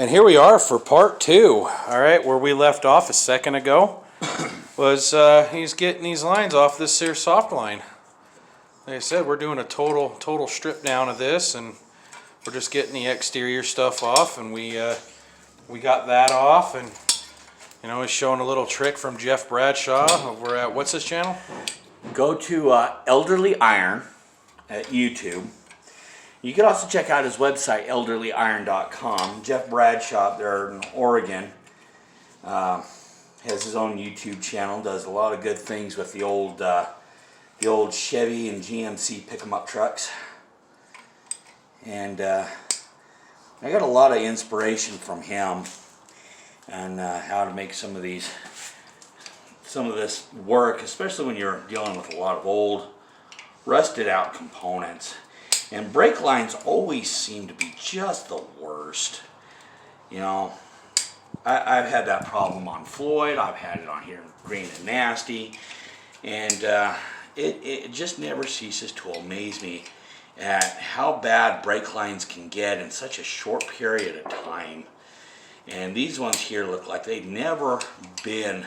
And here we are for part two. All right, where we left off a second ago was he's getting these lines off this here soft line. Like I said, we're doing a total strip down of this, and we're just getting the exterior stuff off, and we got that off, and you know, he's showing a little trick from Jeff Bradshaw over at, what's his channel? Go to Elderly Iron at YouTube. You can also check out his website, elderlyiron.com. Jeff Bradshaw there in Oregon has his own YouTube channel. Does a lot of good things with the old Chevy and GMC pick-em-up trucks. And I got a lot of inspiration from him on how to make some of this work, especially when you're dealing with a lot of old, rusted out components. And brake lines always seem to be just the worst. You know, I've had that problem on Floyd. I've had it on here in Green and Nasty. And it just never ceases to amaze me at how bad brake lines can get in such a short period of time. And these ones here look like they've never been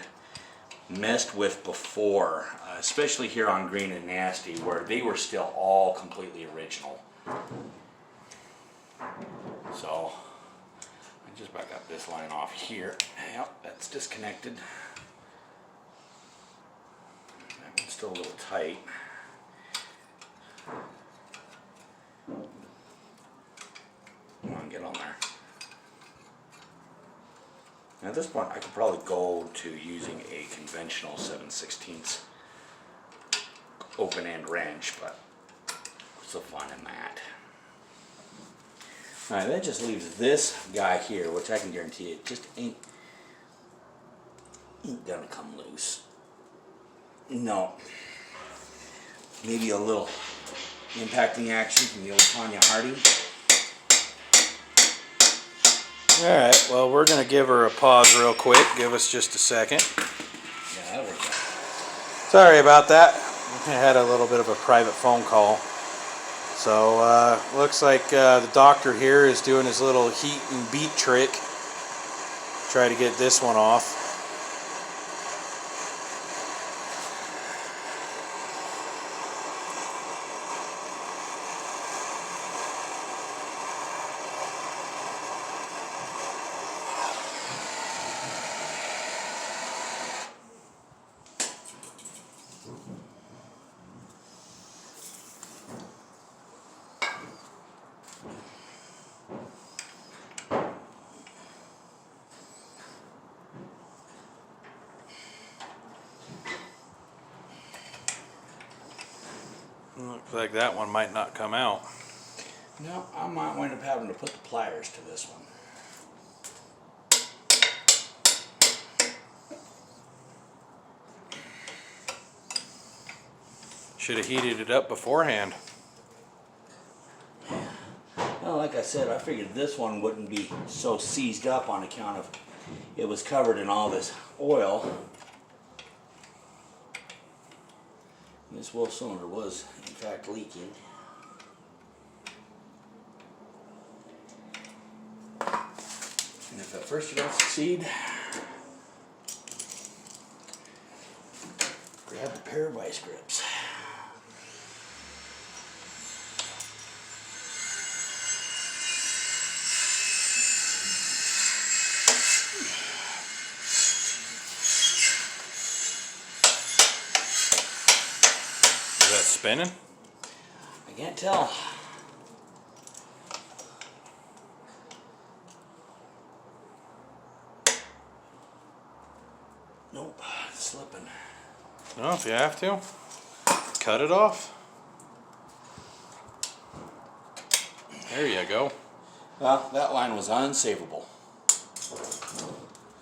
messed with before, especially here on Green and Nasty, where they were still all completely original. So I just back up this line off here. Yep, that's disconnected. That one's still a little tight. Come on, get on there. Now at this point I could probably go to using a conventional 7/16 open end wrench, but what's the fun in that? Alright, that just leaves this guy here, which I can guarantee it just ain't gonna come loose. No. Maybe a little impacting action from the old Tanya Harding. Alright, well, we're going to give her a pause real quick. Give us just a second. Yeah, that'll work out. Sorry about that. I had a little bit of a private phone call. So, looks like the doctor here is doing his little heat and beat trick. Try to get this one off. Looks like that one might not come out. No, I might wind up having to put the pliers to this one. Should have heated it up beforehand. Well, like I said, I figured this one wouldn't be so seized up on account of it was covered in all this oil. This wheel cylinder was, in fact, leaking. And if at first you don't succeed, grab a pair of vice grips. Is that spinning? I can't tell. Nope, it's slipping. No, if you have to, cut it off. There you go. Well, that line was unsavable.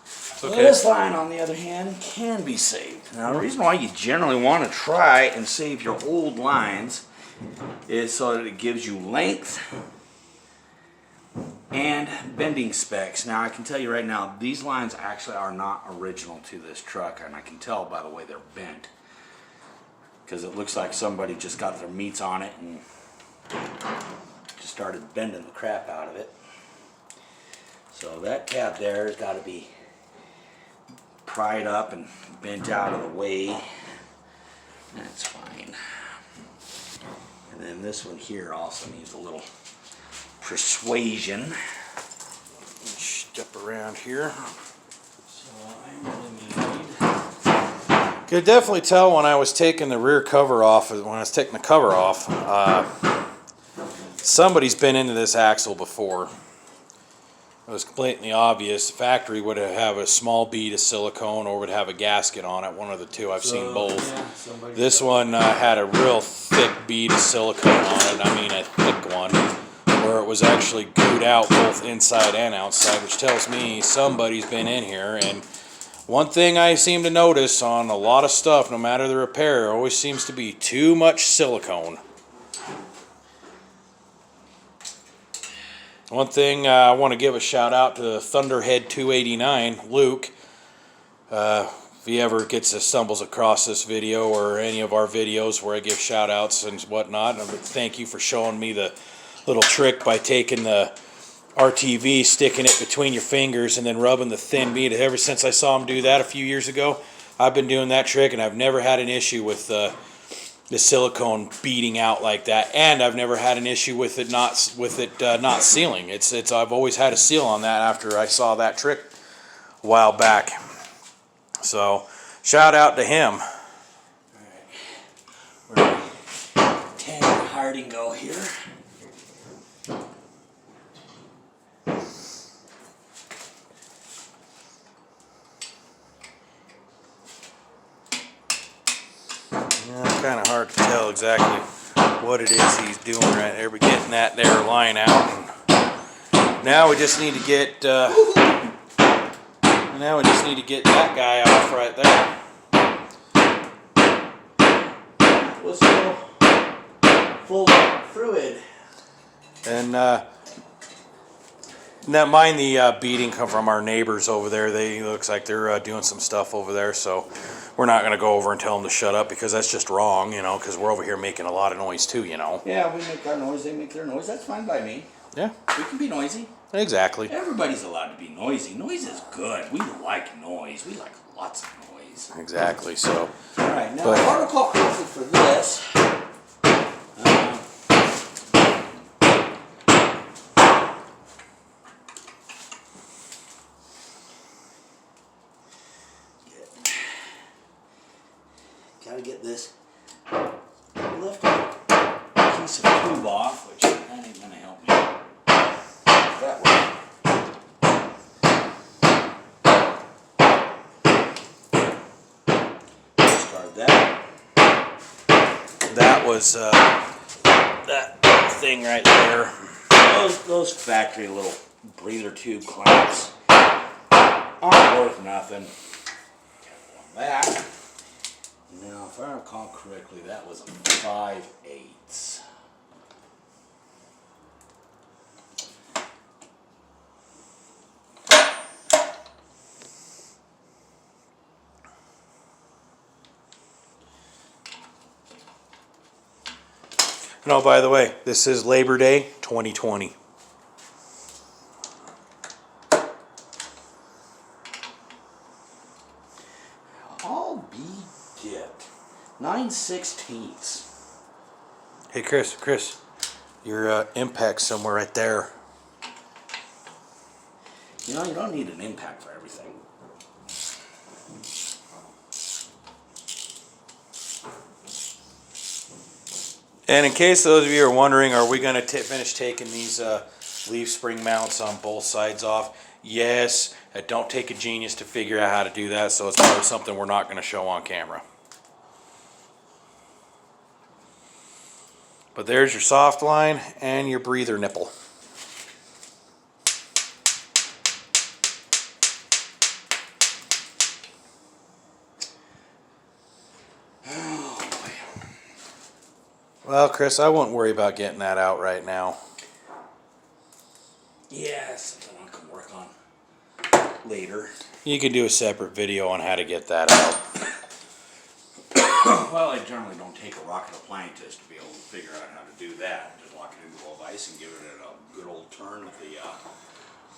It's Well, okay. this line, on the other hand, can be saved. Now, the reason why you generally want to try and save your old lines is so that it gives you length and bending specs. Now, I can tell you right now, these lines actually are not original to this truck, and I can tell by the way they're bent, because it looks like somebody just got their meats on it and just started bending the crap out of it. So that cap there has got to be pried up and bent out of the way. That's fine. And then this one here also needs a little persuasion. Step around here. So I really need. Could definitely tell when I was taking the rear cover off, when I was taking the cover off, somebody's been into this axle before. It was blatantly obvious. The factory would have a small bead of silicone or would have a gasket on it, one of the two. I've seen both. Yeah, This one had a real thick bead of silicone on it. I mean a thick one, where it was actually glued out both inside and outside, which tells me somebody's been in here. And one thing I seem to notice on a lot of stuff, no matter the repair, there always seems to be too much silicone. One thing I want to give a shout out to Thunderhead 289, Luke. If he ever stumbles across this video or any of our videos where I give shout outs and whatnot, thank you for showing me the little trick by taking the RTV, sticking it between your fingers and then rubbing the thin bead. Ever since I saw him do that a few years ago, I've been doing that trick and I've never had an issue with the silicone beating out like that, and I've never had an issue with it not sealing. I've always had a seal on that after I saw that trick a while back. So shout out to him. All right. We're going to 10 Harding go here. Kind of hard to tell exactly what it is he's doing right there, but getting that there line out. And now we just need to get that guy off right there. Let's go full fluid. And now mind the beating come from our neighbors over there. Looks like they're doing some stuff over there, so we're not going to go over and tell them to shut up because that's just wrong, because we're over here making a lot of noise too, Yeah, we make our noise, they make their noise. That's fine by me. Yeah. We can be noisy. Exactly. Everybody's allowed to be noisy. Noise is good. We like noise. We like lots of noise. Exactly. So. All right, now article coffee for this. Gotta get this left piece of tube off, which that ain't gonna help me. That way. Start that. That was that thing right there. Those factory little breather tube clamps aren't worth nothing. That. Now, if I recall correctly, that was a 5/8. No, by the way, this is Labor Day 2020. I'll be dipped. 9/16. Hey, Chris, your impact's somewhere right there. You know, you don't need an impact for everything. And in case those of you are wondering, are we going to finish taking these leaf spring mounts on both sides off? Yes. It don't take a genius to figure out how to do that, so it's probably something we're not going to show on camera. But there's your soft line and your breather nipple. Well, Chris, I wouldn't worry about getting that out right now. Yeah, that's something I can work on later. You can do a separate video on how to get that out. Well, I generally don't take a rocket appliance to be able to figure out how to do that. Just lock it into a vise and give it a good old turn with the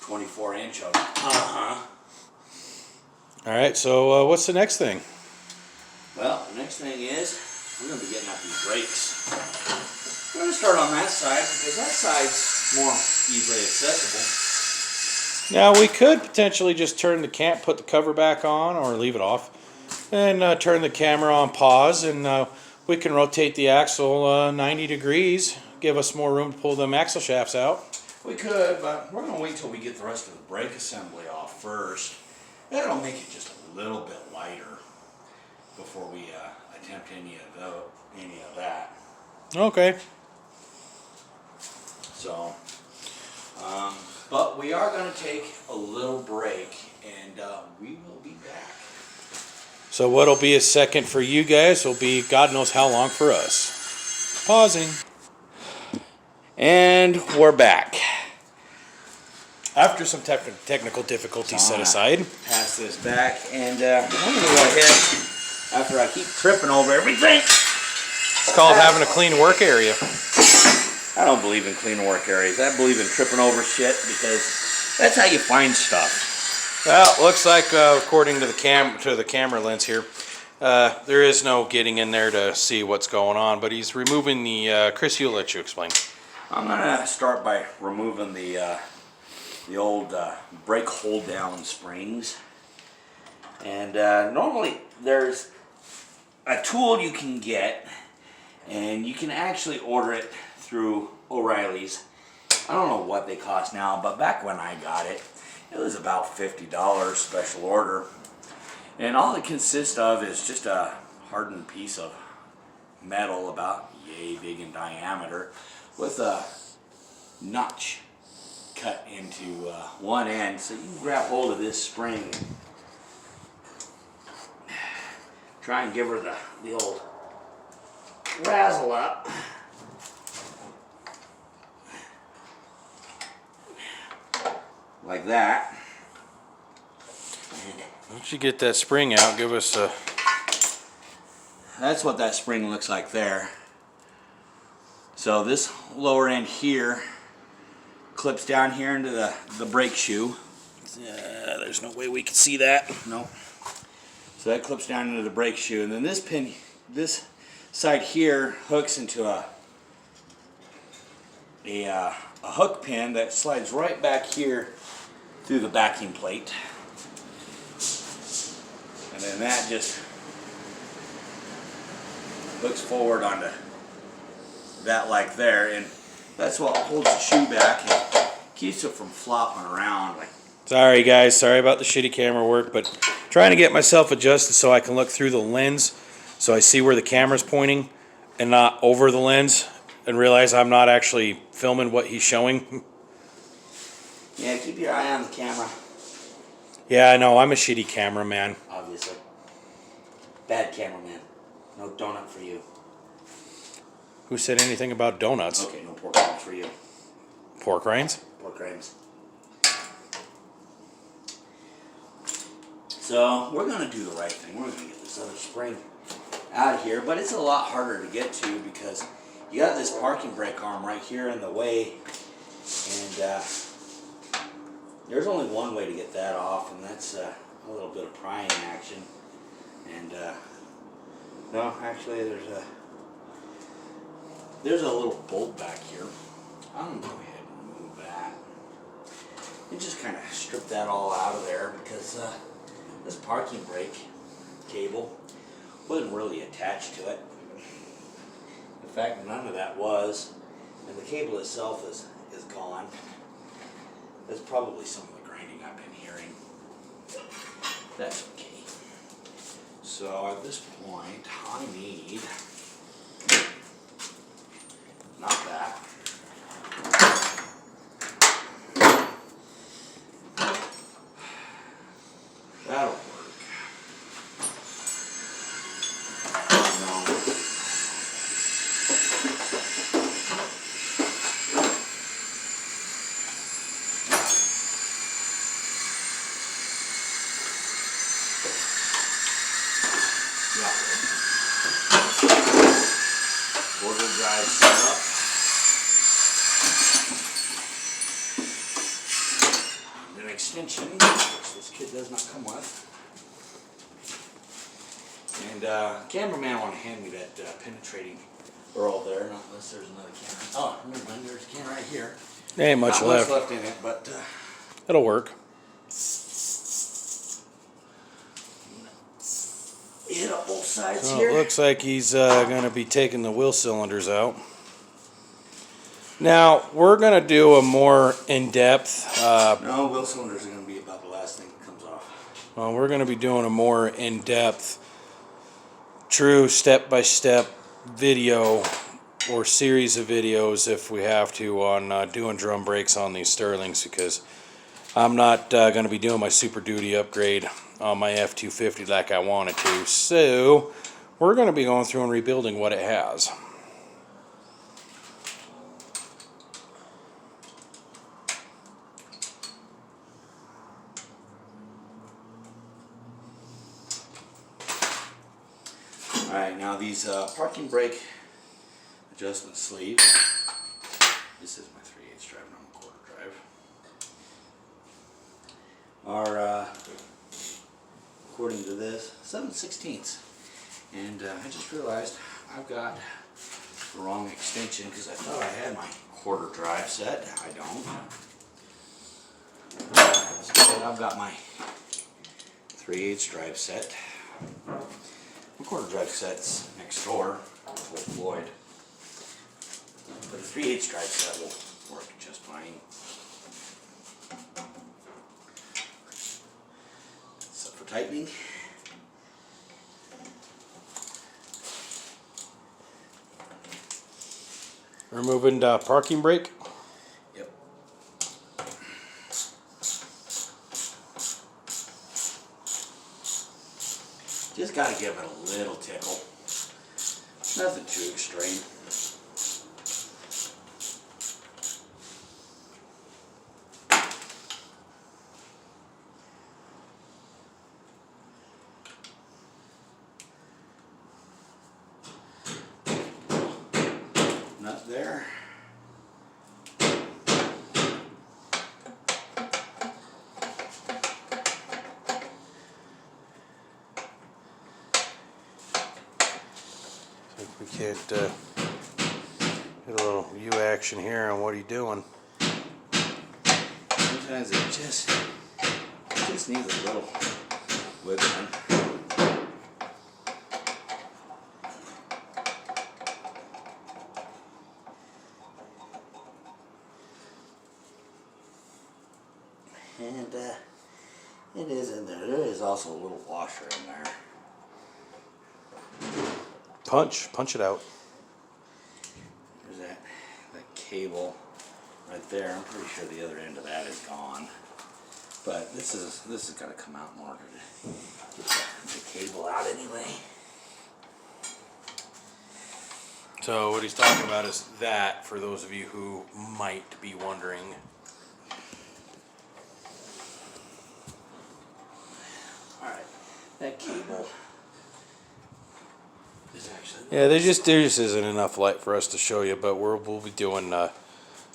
24-inch of it. All right, so what's the next thing? Well, the next thing is we're going to be getting out these brakes. We're going to start on that side because that side's more easily accessible. Now we could potentially just turn the put the cover back on, or leave it off, and turn the camera on pause, and we can rotate the axle 90 degrees, give us more room to pull them axle shafts out. We could, but we're going to wait till we get the rest of the brake assembly off first. That'll make it just a little bit lighter before we attempt any of that. Okay. So, but we are going to take a little break, and we will be back. So what'll be a second for you guys will be God knows how long for us. Pausing. And we're back. After some technical difficulties set aside. Pass this back, and I'm going to go ahead, after I keep tripping over everything. It's called having a clean work area. I don't believe in clean work areas. I believe in tripping over shit because that's how you find stuff. Well, looks like according to the camera lens here, there is no getting in there to see what's going on. But he's removing the. Chris, you'll let you explain. I'm gonna start by removing the old brake hold down springs. And normally there's a tool you can get, and you can actually order it through O'Reilly's. I don't know what they cost now, but back when I got it, it was about $50 special order. And all it consists of is just a hardened piece of metal about yay big in diameter with a notch cut into one end, so you can grab hold of this spring, try and give her the old razzle up. Like that. Once you get that spring out, give us a... That's what that spring looks like there. So this lower end here clips down here into the brake shoe. there's no way we can see that. Nope. So that clips down into the brake shoe, and then this pin, this side here, hooks into a hook pin that slides right back here through the backing plate, and then that just hooks forward onto that like there, and that's what holds the shoe back and keeps it from flopping around. Like, Sorry guys, sorry about the shitty camera work, but trying to get myself adjusted so I can look through the lens so I see where the camera's pointing and not over the lens, and realize I'm not actually filming what he's showing. yeah, keep your eye on the camera. Yeah, I know, I'm a shitty cameraman. Obviously. Bad cameraman. No donut for you. Who said anything about donuts? Okay, no pork rinds for you. Pork rinds? Pork rinds. So, we're going to do the right thing. We're going to get this other spring out of here, but it's a lot harder to get to because you got this parking brake arm right here in the way, and there's only one way to get that off, and that's a little bit of prying action. And no, actually there's a little bolt back here. I'm going to go ahead and remove that and just kind of strip that all out of there, because this parking brake cable wasn't really attached to it. In fact, none of that was, and the cable itself is gone. That's probably some of the grinding I've been hearing. That's okay. So at this point, I need, not that. That'll work. No. Border drive set up. extension, which this kit does not come with. And cameraman want to hand me that penetrating burl there, not unless there's another can. Oh, never mind, there's a can right here. There ain't much Not left. much left in it, but It'll work. hit up both sides So here. it looks like he's going to be taking the wheel cylinders out. Now, we're going to do a more in-depth... no, wheel cylinders are going to be about the last thing that comes off. we're going to be doing a more in-depth, true step-by-step video or series of videos, if we have to, on doing drum brakes on these Sterlings, because I'm not going to be doing my Super Duty upgrade on my F250 like I wanted to. So, we're going to be going through and rebuilding what it has. Alright, now these parking brake adjustment sleeve. This is my 3/8 drive, not my 1/4 drive. Are, according to this, 7/16. And I just realized I've got the wrong extension because I thought I had my 1/4 drive set. I don't. Instead, I've got my 3/8 drive set. My 1/4 drive set's next door with Floyd, but the 3/8 drive set will work just fine. Except for tightening. Removing the parking brake. Yep. Just gotta give it a little tickle. Nothing too extreme. Nut there. We can't get a little U action here on what are you doing. Sometimes it just needs a little wiggling. And it is in there. There is also a little washer in there. Punch it out. There's that cable right there. I'm pretty sure the other end of that is gone. But this is gonna come out in order to get the cable out anyway. So what he's talking about is that, for those of you who might be wondering. Alright, that cable is actually... Yeah, there just isn't enough light for us to show you, but we'll be doing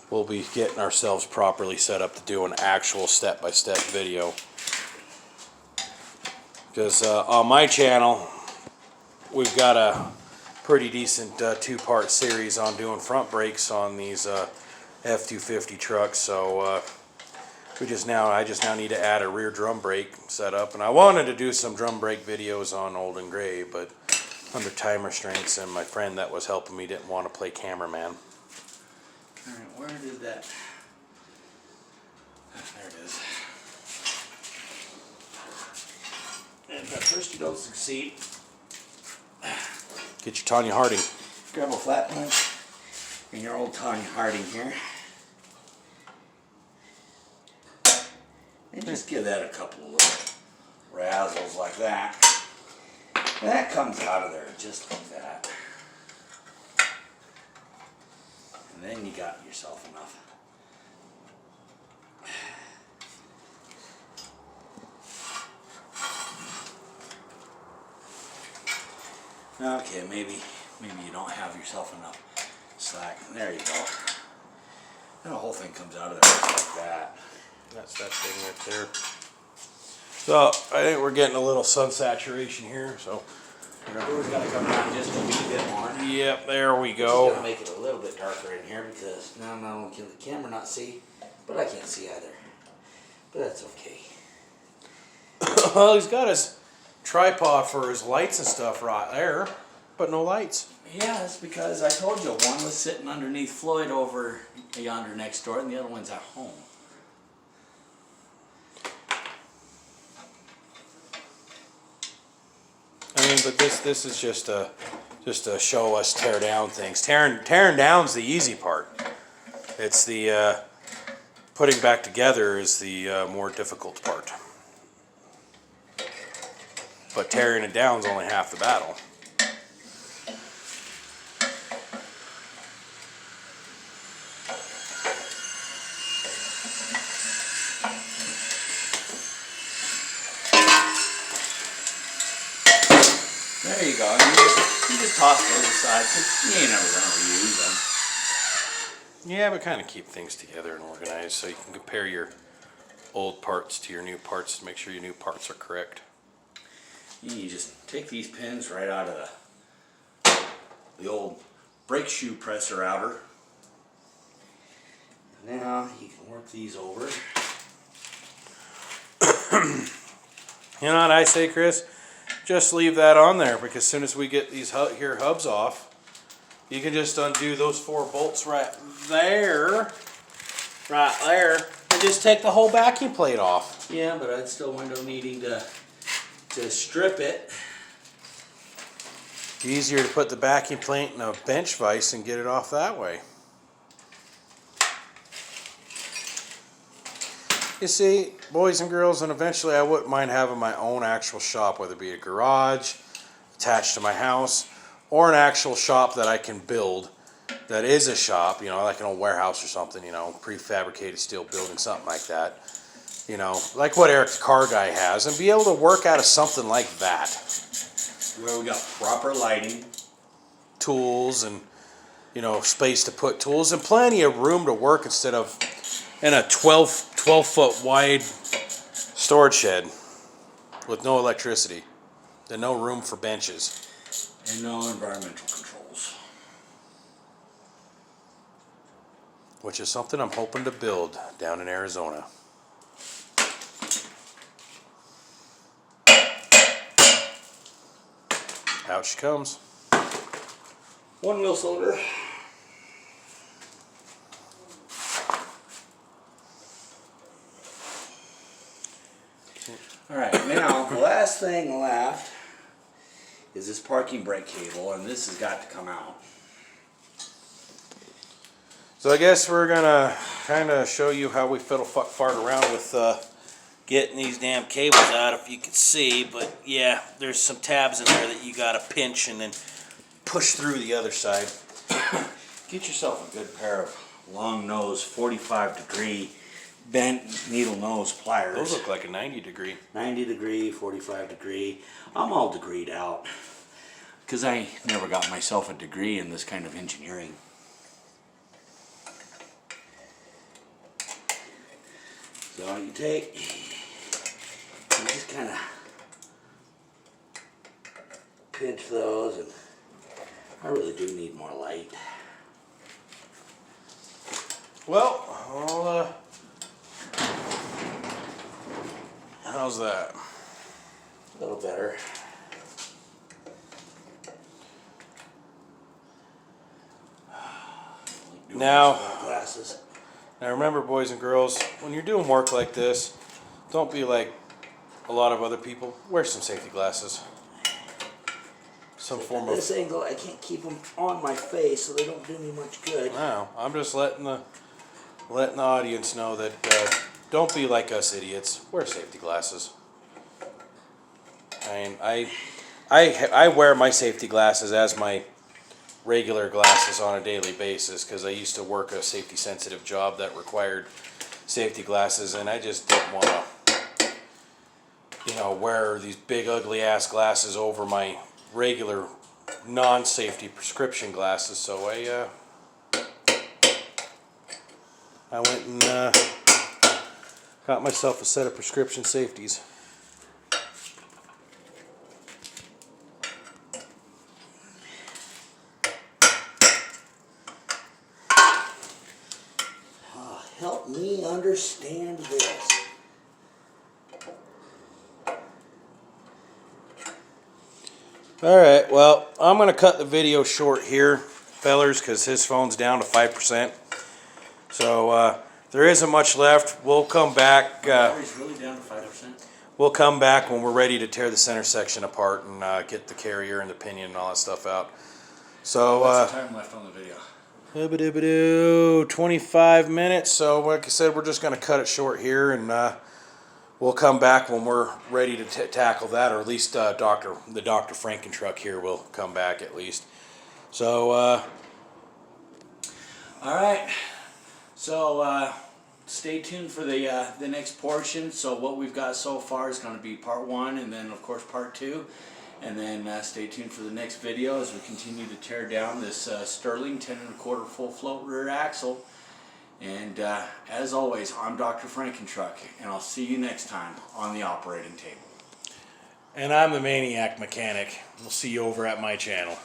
we'll be getting ourselves properly set up to do an actual step-by-step video. Because on my channel, we've got a pretty decent 2-part series on doing front brakes on these F250 trucks. So I just now need to add a rear drum brake setup, and I wanted to do some drum brake videos on Old and Gray, but under time restraints, and my friend that was helping me didn't want to play cameraman. Alright, where did that... There it is. And if at first you don't succeed, Get your Tanya Harding. grab a flat punch and your old Tanya Harding here. And just give that a couple of little razzles like that. And that comes out of there just like that. And then you got yourself enough. Okay, maybe you don't have yourself enough slack. There you go. And the whole thing comes out of there just like that. That's that thing right there. So I think we're getting a little sun saturation here. So We've got to come down just a wee bit more. yep, there we Just go. gotta make it a little bit darker in here because now not only can the camera not see, but I can't see either. But that's okay. Well, he's got his tripod for his lights and stuff right there, but no lights. Yeah, that's because I told you one was sitting underneath Floyd over yonder next door, and the other one's at home. I mean, but this is just to show us tear down things. Tearing down's the easy part. It's the putting back together is the more difficult part. But tearing it down is only half the battle. There you go. You just toss those aside because you ain't never gonna reuse them. Yeah, but kind of keep things together and organized so you can compare your old parts to your new parts to make sure your new parts are correct. You just take these pins right out of the old brake shoe presser outer. Now you can work these over. You know what I say, Chris? Just leave that on there because as soon as we get these hubs off, you can just undo those 4 bolts right there, and just take the whole backing plate off. Yeah, but I'd still wind up needing to strip it. Easier to put the backing plate in a bench vise and get it off that way. You see, boys and girls, and eventually I wouldn't mind having my own actual shop, whether it be a garage attached to my house or an actual shop that I can build that is a shop, you know, like an old warehouse or something, you know, prefabricated steel building, something like that. You know, like what Eric the Car Guy has, and be able to work out of something like that. Where we got proper lighting. Tools and, you know, space to put tools and plenty of room to work instead of in a 12 foot wide storage shed with no electricity and no room for benches. And no environmental controls. Which is something I'm hoping to build down in Arizona. Out she comes. One wheel cylinder. Alright, now the last thing left is this parking brake cable, and this has got to come out. So I guess we're gonna kind of show you how we fiddle fuck fart around with getting these damn cables out, if you can see. But yeah, there's some tabs in there that you gotta pinch and then push through the other side. Get yourself a good pair of long nose 45-degree bent needle nose pliers. Those look like a 90-degree. 90-degree, 45-degree. I'm all degreed out because I never got myself a degree in this kind of engineering. So you take, you just kind of pinch those, and I really do need more light. Well, how's that? A little better. Now, Glasses. Now remember, boys and girls, when you're doing work like this, don't be like a lot of other people. Wear some safety glasses. Some form of... This angle, I can't keep them on my face, so they don't do me much good. No, I'm just letting the audience know that don't be like us idiots. Wear safety glasses. I mean, I wear my safety glasses as my regular glasses on a daily basis because I used to work a safety sensitive job that required safety glasses, and I just didn't want to, you know, wear these big ugly ass glasses over my regular non-safety prescription glasses. So I went and Got myself a set of prescription safeties. Help me understand this. Alright, well, I'm going to cut the video short here, fellers, because his phone's down to 5%. So, there isn't much left. We'll come back. Battery's really down to 5%. We'll come back when we're ready to tear the center section apart and get the carrier and the pinion and all that stuff out. So, What's the time left on the video? 25 minutes. So, like I said, we're just going to cut it short here, and we'll come back when we're ready to tackle that, or at least the Dr. Frankentruck here will come back at least. So, all right. So stay tuned for the next portion. So what we've got so far is going to be part 1, and then of course part 2. And then stay tuned for the next video as we continue to tear down this Sterling 10 1/4 full float rear axle. And as always, I'm Dr. Frankentruck, and I'll see you next time on the operating table. and I'm the Maniac Mechanic. We'll see you over at my channel.